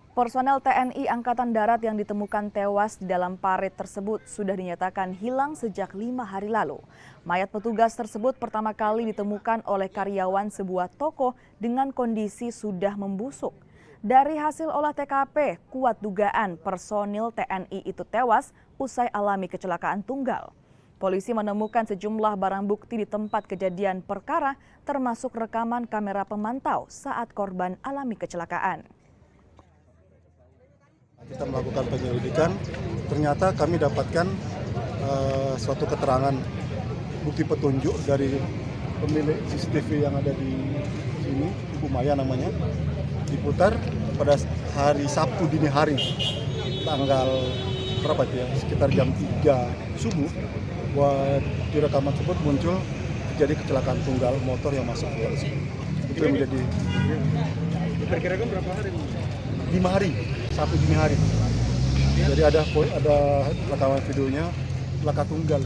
Personel TNI Angkatan Darat yang ditemukan tewas di dalam parit tersebut sudah dinyatakan hilang sejak 5 hari lalu. Mayat petugas tersebut pertama kali ditemukan oleh karyawan sebuah toko dengan kondisi sudah membusuk. Dari hasil olah TKP, kuat dugaan personil TNI itu tewas usai alami kecelakaan tunggal. Polisi menemukan sejumlah barang bukti di tempat kejadian perkara, termasuk rekaman kamera pemantau saat korban alami kecelakaan. Kita melakukan penyelidikan, ternyata kami dapatkan suatu keterangan bukti petunjuk dari pemilik CCTV yang ada di sini, Ibu Maya namanya, diputar pada hari Sabtu dini hari, tanggal berapa itu ya, sekitar jam 3 subuh, buat di rekaman tersebut muncul terjadi kecelakaan tunggal motor yang masuk ke garis. Itu yang menjadi Kira-kira berapa hari? 5 hari, Sabtu dini hari. Jadi ada rekaman videonya, laka tunggal.